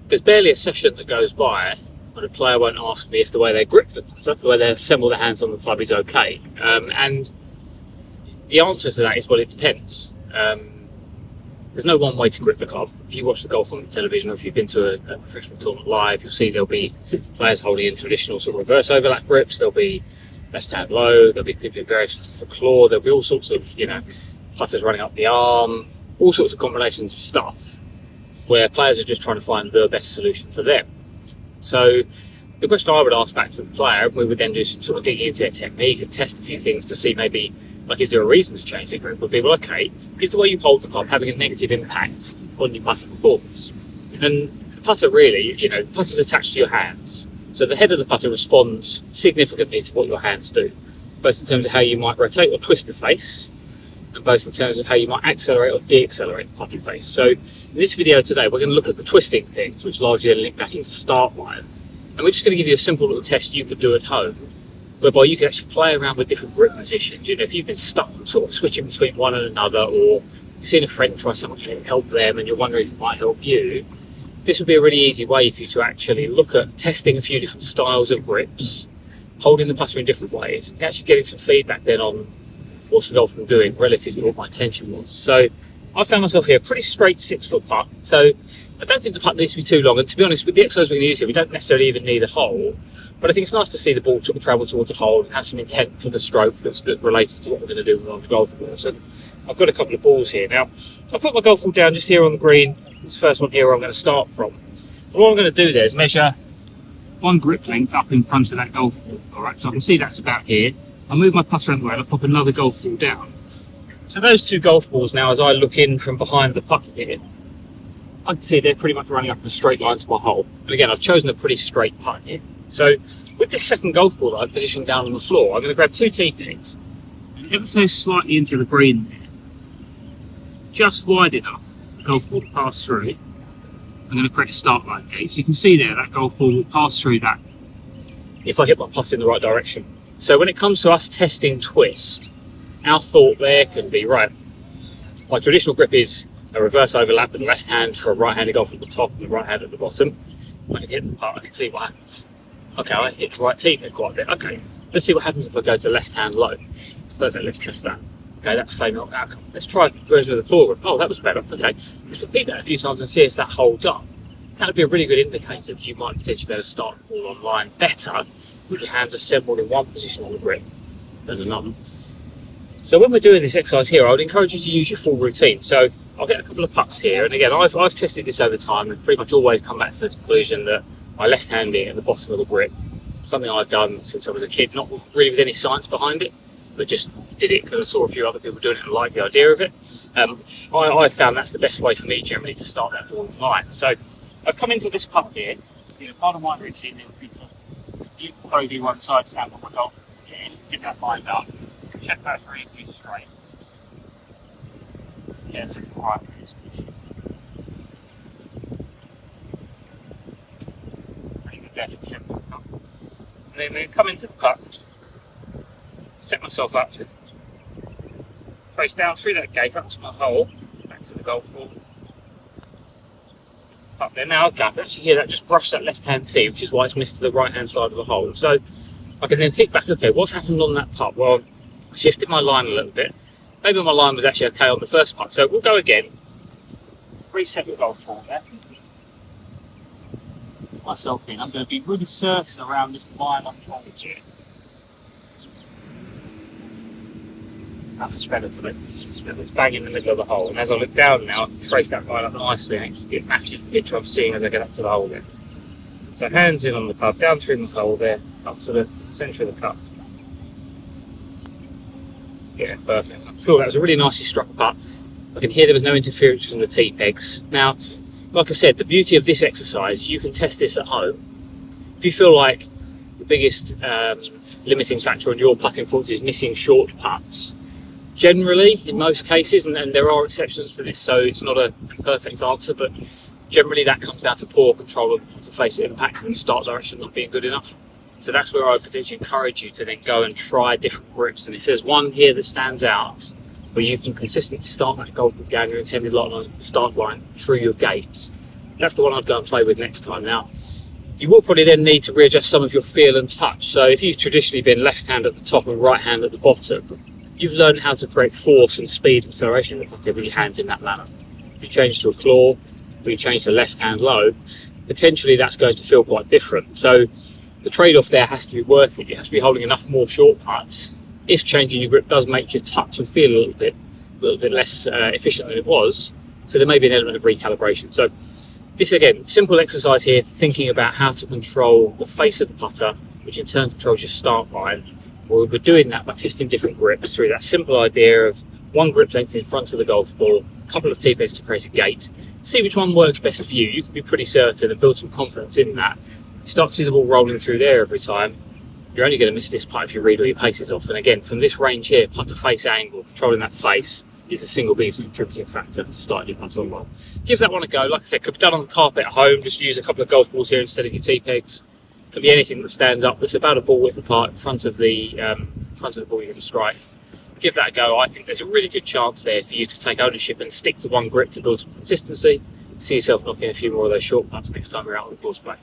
There's barely a session that goes by when a player won't ask me if the way they grip the putter, the way they assemble their hands on the club is okay. And the answer to that is, well, it depends. There's no one way to grip the club. If you watch the golf on the television, or if you've been to a professional tournament live, you'll see there'll be players holding in traditional sort of reverse overlap grips. There'll be left hand low. There'll be people in variations of the claw. There'll be all sorts of, putters running up the arm, all sorts of combinations of stuff where players are just trying to find the best solution for them. So the question I would ask back to the player, we would then do some sort of digging into their technique and test a few things to see maybe, like, is there a reason to change the grip? Would be, well, okay, is the way you hold the club having a negative impact on your putting performance? And the putter really, the putter's attached to your hands. So the head of the putter responds significantly to what your hands do, both in terms of how you might rotate or twist the face, and both in terms of how you might accelerate or de-accelerate the putting face. So in this video today, we're going to look at the twisting things, which largely link back into start line. And we're just going to give you a simple little test you could do at home, whereby you can actually play around with different grip positions. If you've been stuck sort of switching between one and another, or you've seen a friend try something and help them and you're wondering if it might help you, this would be a really easy way for you to actually look at testing a few different styles of grips, holding the putter in different ways, and actually getting some feedback then on what's the golfer doing relative to what my intention was. So I found myself here a pretty straight 6-foot putt. So I don't think the putt needs to be too long, and to be honest, with the exercise we're going to use here, we don't necessarily even need a hole. But I think it's nice to see the ball sort of travel towards a hole and have some intent for the stroke that's related to what we're going to do on the golf course. And I've got a couple of balls here. Now, I've put my golf ball down just here on the green. This is the first one here where I'm going to start from. And what I'm going to do there is measure one grip length up in front of that golf ball. Alright, so I can see that's about here. I move my putter around the way and I pop another golf ball down. So those two golf balls now, as I look in from behind the putter here, I can see they're pretty much running up in a straight line to my hole. And again, I've chosen a pretty straight putt here. So with this second golf ball that I've positioned down on the floor, I'm going to grab two tee pegs and ever so slightly into the green there, just wide enough for the golf ball to pass through. I'm going to create a start line gate. So you can see there, that golf ball will pass through that if I hit my putt in the right direction. So when it comes to us testing twist, our thought there can be, right, my traditional grip is a reverse overlap with the left hand for a right-handed golf at the top and the right hand at the bottom. When I hit the putt, I can see what happens. Okay, I hit the right tee peg quite a bit. Okay, let's see what happens if I go to left hand low. Perfect, let's test that. Okay, that's the same outcome. Let's try a version of the floor grip. Oh, that was better. Okay, let's repeat that a few times and see if that holds up. That would be a really good indicator that you might potentially be able to start the ball online better with your hands assembled in one position on the grip than another. So when we're doing this exercise here, I would encourage you to use your full routine. So I'll get a couple of putts here, and again, I've tested this over time and pretty much always come back to the conclusion that my left hand being at the bottom of the grip, something I've done since I was a kid, not really with any science behind it, but just did it because I saw a few other people doing it and liked the idea of it. I found that's the best way for me generally to start that ball line. So I've come into this putt here. Part of my routine would be to use probably one side stand on my golf, get that lined up, check that very straight. Yeah, it's right. It's simple. And then come into the putt, set myself up, trace down through that gate up to my hole, back to the golf ball. Up there now, okay, I can actually hear that just brush that left hand tee, which is why it's missed to the right hand side of the hole. So I can then think back, okay, what's happened on that putt? Well, I shifted my line a little bit. Maybe my line was actually okay on the first putt. So we'll go again, reset the golf ball there. Myself in. I'm going to be really surfing around this line I'm trying to do. That's better for it. It's bang in the middle of the hole. And as I look down now, I can trace that line up nicely and it matches the picture I'm seeing as I get up to the hole there. So hands in on the club, down through the hole there, up to the centre of the cup. Yeah, perfect. I feel that was a really nicely struck putt. I can hear there was no interference from the tee pegs. Now, like I said, the beauty of this exercise, you can test this at home. If you feel like the biggest limiting factor on your putting forwards is missing short putts, generally, in most cases, and there are exceptions to this, so it's not a perfect answer, but generally that comes down to poor control of the putter face impact and the start direction not being good enough. So that's where I would potentially encourage you to then go and try different grips. And if there's one here that stands out, where you can consistently start that golf down your intended start line through your gate, that's the one I'd go and play with next time. Now, you will probably then need to readjust some of your feel and touch. So if you've traditionally been left hand at the top and right hand at the bottom, you've learned how to create force and speed and acceleration in the putter with your hands in that manner. If you change to a claw, or you change to left hand low, potentially that's going to feel quite different. So the trade-off there has to be worth it. You have to be holding enough more short putts. If changing your grip does make your touch and feel a little bit less efficient than it was, so there may be an element of recalibration. So this, again, simple exercise here, thinking about how to control the face of the putter, which in turn controls your start line. Well, we're doing that by testing different grips through that simple idea of one grip length in front of the golf ball, a couple of T-pins to create a gate. See which one works best for you. You can be pretty certain and build some confidence in that. You start to see the ball rolling through there every time. You're only going to miss this putt if you read all your paces off. And again, from this range here, putter face angle, controlling that face is the single biggest contributing factor to starting your putt on well. Give that one a go. Like I said, could be done on the carpet at home. Just use a couple of golf balls here instead of your T-pegs. Could be anything that stands up that's about a ball width apart in front of the ball you're going to strike. Give that a go. I think there's a really good chance there for you to take ownership and stick to one grip to build some consistency. See yourself knocking a few more of those short putts next time you're out on the course play.